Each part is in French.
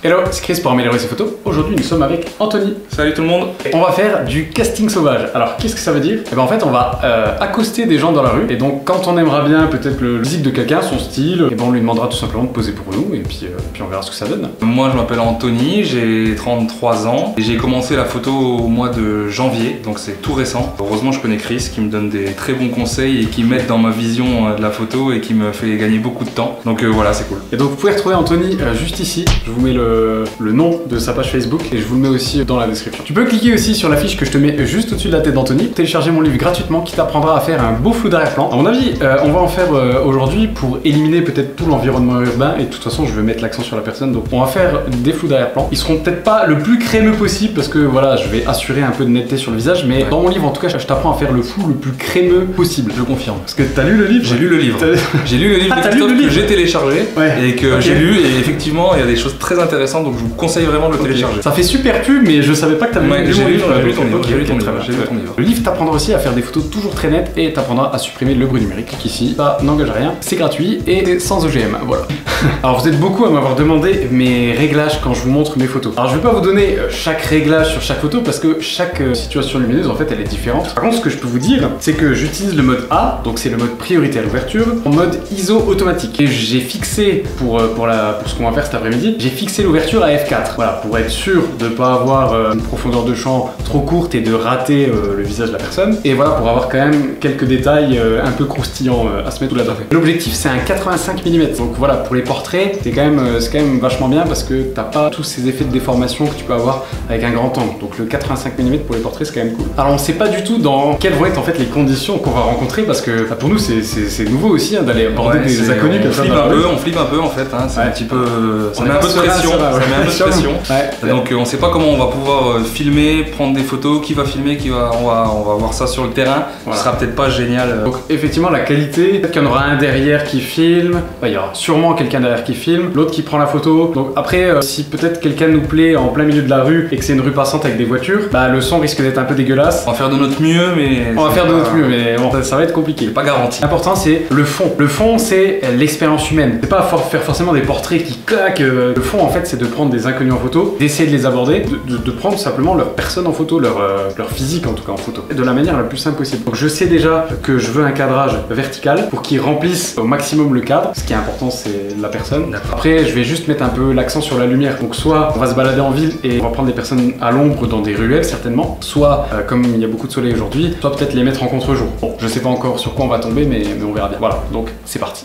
Hello, c'est Chris pour améliorer ses photos. Aujourd'hui, nous sommes avec Anthony. Salut tout le monde. Et on va faire du casting sauvage. Alors, qu'est-ce que ça veut dire? Eh ben en fait, on va accoster des gens dans la rue. Et donc, quand on aimera bien peut-être le physique de quelqu'un, son style, et ben on lui demandera tout simplement de poser pour nous. Et puis on verra ce que ça donne. Moi, je m'appelle Anthony, j'ai 33 ans. Et j'ai commencé la photo au mois de janvier, donc c'est tout récent. Heureusement, je connais Chris qui me donne des très bons conseils et qui m'aide dans ma vision de la photo et qui me fait gagner beaucoup de temps. Donc voilà, c'est cool. Et donc, vous pouvez retrouver Anthony juste ici. Je vous mets le nom de sa page Facebook et je vous le mets aussi dans la description. Tu peux cliquer aussi sur la fiche que je te mets juste au-dessus de la tête d'Anthony, télécharger mon livre gratuitement qui t'apprendra à faire un beau flou d'arrière-plan. À mon avis, on va en faire aujourd'hui pour éliminer peut-être tout l'environnement urbain et de toute façon je vais mettre l'accent sur la personne, donc on va faire des flous d'arrière-plan. Ils seront peut-être pas le plus crémeux possible parce que voilà, je vais assurer un peu de netteté sur le visage, mais dans mon livre en tout cas je t'apprends à faire le flou le plus crémeux possible. Je confirme. Parce que t'as lu le livre? J'ai lu le livre. J'ai lu le livre que j'ai téléchargé et que j'ai lu, et effectivement il y a des choses très intéressantes, donc je vous conseille vraiment de le télécharger. Ça fait super pub, mais je savais pas que t'avais lu mon livre. J'ai lu ton livre. Le livre t'apprendra aussi à faire des photos toujours très nettes et t'apprendra à supprimer le bruit numérique. Clique ici, ça n'engage rien, c'est gratuit et sans OGM, voilà. Alors vous êtes beaucoup à m'avoir demandé mes réglages quand je vous montre mes photos. Alors je vais pas vous donner chaque réglage sur chaque photo parce que chaque situation lumineuse en fait elle est différente. Par contre ce que je peux vous dire c'est que j'utilise le mode A, donc c'est le mode priorité à l'ouverture, en mode ISO automatique. Et j'ai fixé pour ce qu'on va faire cet après-midi, j'ai fixé l'ouverture à F4. Voilà, pour être sûr de ne pas avoir une profondeur de champ trop courte et de rater le visage de la personne. Et voilà, pour avoir quand même quelques détails un peu croustillants à se mettre tout là-dedans. L'objectif c'est un 85 mm. Donc voilà, pour les portraits, c'est quand même vachement bien parce que t'as pas tous ces effets de déformation que tu peux avoir avec un grand angle. Donc le 85 mm pour les portraits c'est quand même cool. Alors on sait pas du tout dans quelles vont être en fait les conditions qu'on va rencontrer parce que pour nous c'est nouveau aussi hein, d'aller aborder des inconnus comme ça. On flippe un peu en fait, hein, c'est un petit peu... Ça met un peu de pression. Donc on sait pas comment on va pouvoir filmer, prendre des photos, qui va filmer, on va voir ça sur le terrain. Voilà. Ce sera peut-être pas génial. Donc effectivement la qualité, peut-être qu'il y en aura un derrière qui filme, il y aura sûrement quelqu'un derrière qui filme, l'autre qui prend la photo. Donc après si peut-être quelqu'un nous plaît en plein milieu de la rue et que c'est une rue passante avec des voitures, bah le son risque d'être un peu dégueulasse. On va faire de notre mieux mais... Bon, ça va être compliqué. C'est pas garanti. L'important c'est le fond. Le fond c'est l'expérience humaine. C'est pas faire forcément des portraits qui claquent. Le fond en fait c'est de prendre des inconnus en photo, d'essayer de les aborder, de prendre simplement leur personne en photo, leur physique en tout cas en photo, de la manière la plus simple possible. Donc je sais déjà que je veux un cadrage vertical pour qu'il remplisse au maximum le cadre. Ce qui est important c'est la personne. Après je vais juste mettre un peu l'accent sur la lumière. Donc soit on va se balader en ville et on va prendre des personnes à l'ombre dans des ruelles certainement, soit comme il y a beaucoup de soleil aujourd'hui, soit peut-être les mettre en contre-jour. Bon, je sais pas encore sur quoi on va tomber mais on verra bien. Voilà, donc c'est parti.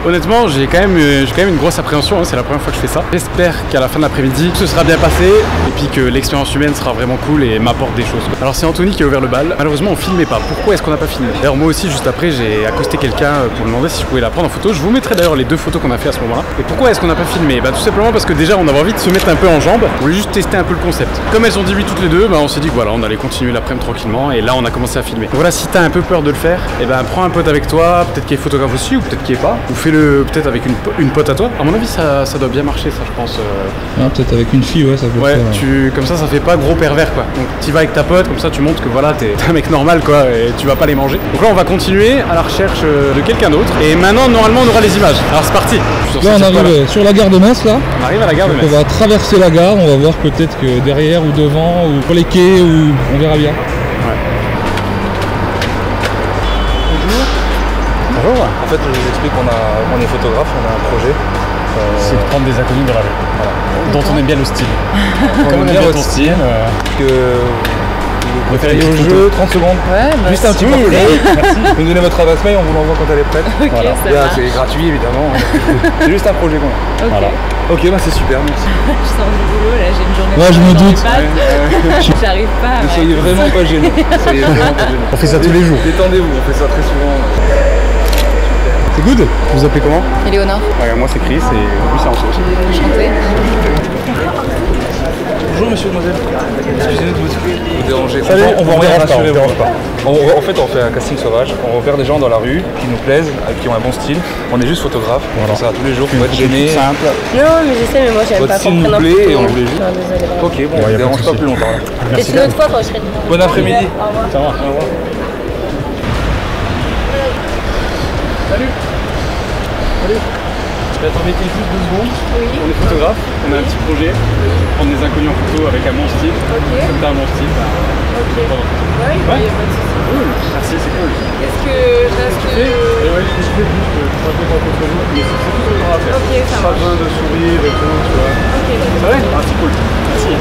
Honnêtement, j'ai quand même une grosse appréhension, hein, c'est la première fois que je fais ça. J'espère qu'à la fin de l'après-midi, tout se sera bien passé et puis que l'expérience humaine sera vraiment cool et m'apporte des choses. Alors c'est Anthony qui a ouvert le bal. Malheureusement, on filmait pas. Pourquoi est-ce qu'on n'a pas filmé? D'ailleurs, moi aussi, juste après, j'ai accosté quelqu'un pour lui demander si je pouvais la prendre en photo. Je vous mettrai d'ailleurs les deux photos qu'on a fait à ce moment-là. Et pourquoi est-ce qu'on n'a pas filmé? Bah tout simplement parce que déjà, on avait envie de se mettre un peu en jambes. On voulait juste tester un peu le concept. Comme elles ont dit oui toutes les deux, bah on s'est dit que voilà, on allait continuer l'après-midi tranquillement et là, on a commencé à filmer. Donc voilà, si t'as un peu peur de le faire, et ben prends un pote avec toi, peut-être qu'il est photographe aussi ou peut-être qu'il est pas, ou fais-le peut-être avec une pote à toi. À mon avis ça doit bien marcher ça je pense. Ah, peut-être avec une fille ouais ça peut faire. Comme ça fait pas gros pervers quoi. Donc tu vas avec ta pote, comme ça tu montres que voilà t'es un mec normal quoi et tu vas pas les manger. Donc là on va continuer à la recherche de quelqu'un d'autre. Et maintenant normalement on aura les images. Alors c'est parti. Là on arrive sur la gare de Metz là. On arrive à la gare de Metz. On va traverser la gare, on va voir peut-être que derrière ou devant ou sur les quais ou on verra bien. Bonjour. En fait, je vous explique qu'on est photographe, on a un projet. C'est de prendre des inconnus de la rue. Voilà. Dont on aime bien le style. Comme on aime bien votre style. Vous faites au jeu, 30 secondes. Ouais, bah juste un petit peu. Merci. Vous nous donnez votre adresse mail, on vous l'envoie quand elle est prête. Ok, voilà. C'est gratuit évidemment. C'est juste un projet qu'on a. Ok. Voilà. Ok, bah c'est super, merci. Je sors du boulot, là j'ai une journée. Ouais, je me doute. J'arrive pas. Ne soyez vraiment pas gênés. On fait ça tous les jours. Détendez-vous, on fait ça très souvent. C'est good. Vous vous appelez comment? Éléonore. Moi c'est Chris et lui c'est Anso. Enchantée. Bonjour monsieur, mademoiselle. Excusez-nous de vous déranger. Salut, On va en dérange pas, rassurer. on dérange pas. En fait, on fait un casting sauvage. On repère des gens dans la rue qui nous plaisent, qui ont un bon style. On est juste photographe. On fait ça tous les jours. Faut être gêné. Simple. Non, mais je sais, mais moi j'aime Votre pas style qu'on nous prenne en plaît photo. et on voulait juste. Non, désolé, vraiment. Ok, bon, Ouais, y a on pas dérange de pas souci. plus longtemps. Et c'est une autre fois quand je serai dedans. Bon après-midi. Au revoir. Ça va. Au revoir. Salut. Salut. Attendez juste 2 secondes. Oui. On est photographe, on a un petit projet, prendre des inconnus en photo avec un bon style. Ok. Comme t'as un bon style, bah, Ok. prends en photo. Ouais, il Ouais. y a pas de souci. Cool, merci, c'est cool. Est-ce que. Parce que. Et ouais, je fais juste pour un peu contre vous, mais c'est tout ce qu'on aura à faire. Ok, ça Pas marche. besoin de sourire et tout, tu vois. Ok. C'est vrai? Ah, c'est cool. Merci.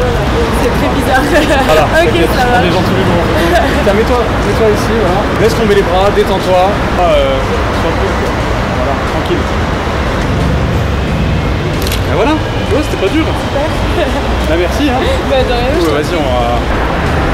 C'est très bizarre. Voilà, Ok, t'inquiète, ça prends va. des gens tous les jours en photo. Tiens, mets-toi ici, voilà. Laisse tomber les bras, détends-toi. Sois cool, quoi. Voilà, tranquille. Et voilà, tu vois, c'était pas dur. Bah, merci, hein. Bah, de rien, je Vas-y, on va...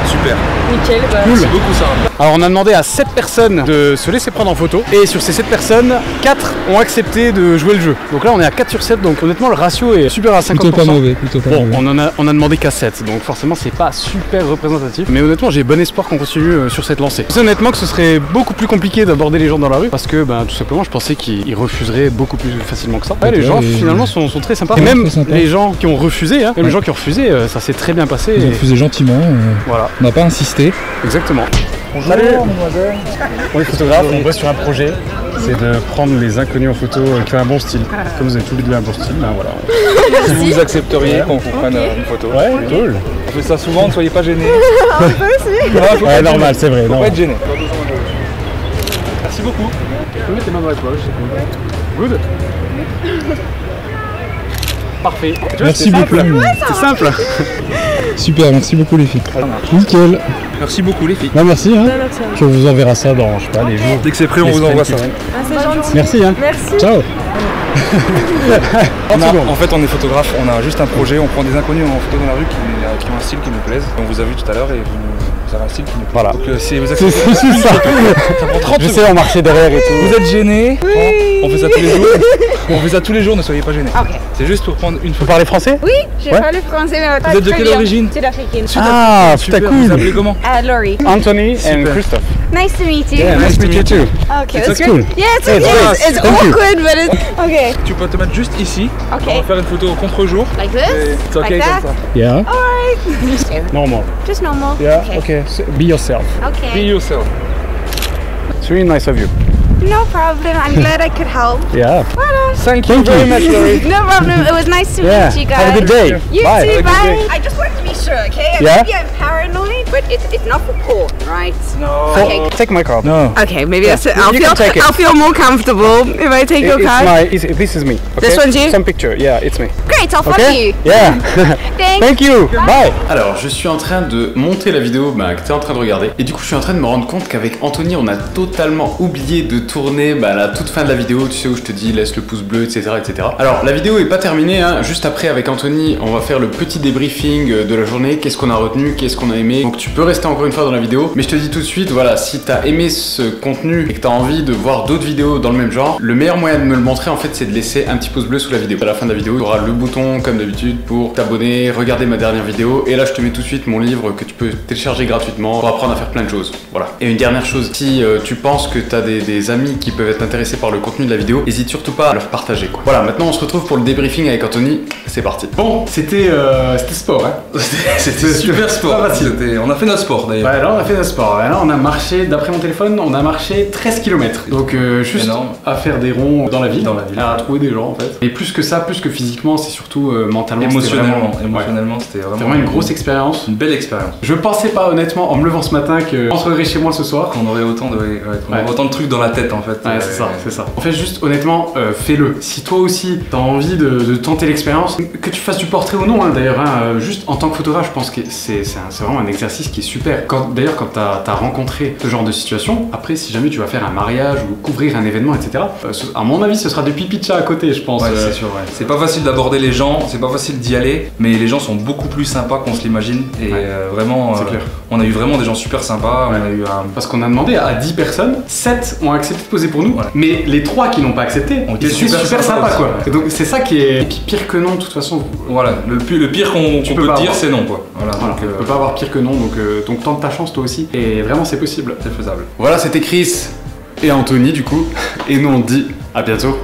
Super. Nickel, bah. Cool. Beaucoup ça. Alors on a demandé à 7 personnes de se laisser prendre en photo et sur ces 7 personnes, 4 ont accepté de jouer le jeu. Donc là on est à 4 sur 7, donc honnêtement le ratio est super à 50%. Plutôt pas mauvais, plutôt pas Bon, mauvais. on a demandé qu'à 7, donc forcément c'est pas super représentatif. Mais honnêtement j'ai bon espoir qu'on continue sur cette lancée. Je sais honnêtement que ce serait beaucoup plus compliqué d'aborder les gens dans la rue parce que tout simplement je pensais qu'ils refuseraient beaucoup plus facilement que ça. Ouais, les gens finalement sont très sympas. Et Ouais, même très sympa. les gens qui ont refusé, hein, même les gens qui ont refusé, ça s'est très bien passé. Ils ont Et refusé gentiment, voilà, on n'a pas insisté. exactement. Bonjour, Salut. mademoiselle. On est photographe, on bosse sur un projet, c'est de prendre les inconnus en photo qui ont un bon style. Comme vous avez tous les deux un bon style, ben voilà. Si vous accepteriez qu'on vous prenne une photo. Ouais, cool. On fait ça souvent, ne soyez pas gênés. Ouais, normal, c'est vrai. Faut non. pas être gêné. Merci beaucoup. Tu peux mettre tes mains dans les poches, c'est cool. Good. Parfait. Tu vois, Merci c'était simple. beaucoup. C'est simple. Super, merci beaucoup les filles. Nickel. Merci beaucoup les filles. Bah, merci, hein. Je vous enverrai ça dans, je sais pas, les jours. Dès que c'est prêt, on vous envoie ça. Ah, c'est gentil. Merci, hein. Merci. Ciao. En fait, on est photographe, on a juste un projet, on prend des inconnus en photo dans la rue qui ont un style qui nous plaise. On vous a vu tout à l'heure et vous avez un style qui nous plaît. Voilà. Donc si vous C'est acceptez, ça. ça prend 30 Je secondes. sais, on marchait derrière et tout. Vous êtes gênés, on fait ça tous les jours. On fait ça tous les jours, ne soyez pas gênés. Ok. C'est juste pour prendre une Vous photo. parlez français? Oui, je Ouais. parle français, mais pas Vous êtes de très quelle bien. origine? Sud-africaine. Ah, Super, putain vous cool. appelez comment? Laurie. Anthony and Super. Christophe. Nice to meet you. Yeah, nice to meet you too. Okay, It's that's cool. great. Yeah, it's Hey, okay. it's It's Thank you. awkward, but it's okay. Tu peux te mettre juste ici. Okay. On va faire une photo au contre-jour. Like this? C'est ok Like that? comme ça. Yeah. Alright. Normal. Just normal. Yeah, Okay. okay. So, be yourself. Be Okay. yourself. It's really nice of you. No problem. I'm glad I could help. Yeah. Voilà. Thank you very much, Laurie. No problem. It was nice to Yeah. meet you guys. Have a good day. You Bye. too. Have a good Bye. day. I just wanted to be sure, okay? Yeah? Maybe I'm paranoid, but it's not for porn, right? No. Okay. Take my card. No. Okay, maybe Yeah. I'll You can take it. I'll feel more comfortable if I take your card. This is me. Okay? This one's you? Some picture. Yeah, it's me. Great, I'll follow Okay? you. Yeah. Thanks. Thank you. Bye. Alors, je suis en train de monter la vidéo que tu es en train de regarder. Et du coup, je suis en train de me rendre compte qu'avec Anthony, on a totalement oublié de tourner la toute fin de la vidéo. Tu sais, où je te dis laisse le pouce bleu, etc. etc. Alors, la vidéo est pas terminée. Hein. Juste après, avec Anthony, on va faire le petit débriefing de la journée. Qu'est-ce qu'on a retenu, qu'est-ce qu'on a aimé. Donc, tu peux rester encore une fois dans la vidéo. Mais je te dis tout de suite, voilà, si tu as aimé ce contenu et que tu as envie de voir d'autres vidéos dans le même genre, le meilleur moyen de me le montrer, en fait, c'est de laisser un petit pouce bleu sous la vidéo. À la fin de la vidéo, tu auras le bouton, comme d'habitude, pour t'abonner, regarder ma dernière vidéo. Et là, je te mets tout de suite mon livre que tu peux télécharger gratuitement pour apprendre à faire plein de choses. Voilà. Et une dernière chose, si tu penses que tu as des amis qui peuvent être intéressés par le contenu de la vidéo, n'hésite surtout pas à leur partager, quoi. Voilà, maintenant on se retrouve pour le débriefing avec Anthony. C'est parti. Bon, c'était sport, hein. C'était super sport. Pas facile. On a fait notre sport d'ailleurs. Ouais, là on a fait notre sport. Là on a marché, d'après mon téléphone, on a marché 13 km. Donc juste Énorme. à faire des ronds dans la ville. Dans la ville. À trouver des gens en fait. Et plus que ça, plus que physiquement, c'est surtout mentalement. Émotionnellement, c'était émotionnellement, c'était ouais, vraiment, vraiment une grosse expérience. une belle expérience. Je pensais pas honnêtement en me levant ce matin que rentrerai chez moi ce soir. Qu'on aurait autant de trucs dans la tête en fait. Ouais, c'est ça, c'est ça. En fait, juste honnêtement, fais-le. Si toi aussi t'as envie de tenter l'expérience, que tu fasses du portrait ou non, hein, d'ailleurs, hein, juste en tant que photographe, je pense que c'est vraiment un exercice qui est super. D'ailleurs, quand t'as rencontré ce genre de situation, après, si jamais tu vas faire un mariage ou couvrir un événement, etc., à mon avis, ce sera du pipi de chat à côté, je pense. Ouais, c'est sûr, ouais. C'est pas facile d'aborder les gens, c'est pas facile d'y aller, mais les gens sont beaucoup plus sympas qu'on se l'imagine. Et Ouais. vraiment, C'est clair. on a eu vraiment des gens super sympas. Ouais. On a eu un. Parce qu'on a demandé à 10 personnes, 7 ont accepté posé pour nous, Voilà. mais les 3 qui n'ont pas accepté ont été ils étaient super super sympas sympas aussi, quoi. ouais. Et donc c'est ça qui est. Et puis pire que non, de toute façon. Voilà, le pire qu'on Tu peut peux pas te dire, avoir. c'est non quoi. Voilà, Voilà, donc, on peut pas avoir pire que non, donc tente ta chance toi aussi. Et vraiment c'est possible. c'est faisable. Voilà, c'était Chris et Anthony du coup. Et nous on te dit à bientôt.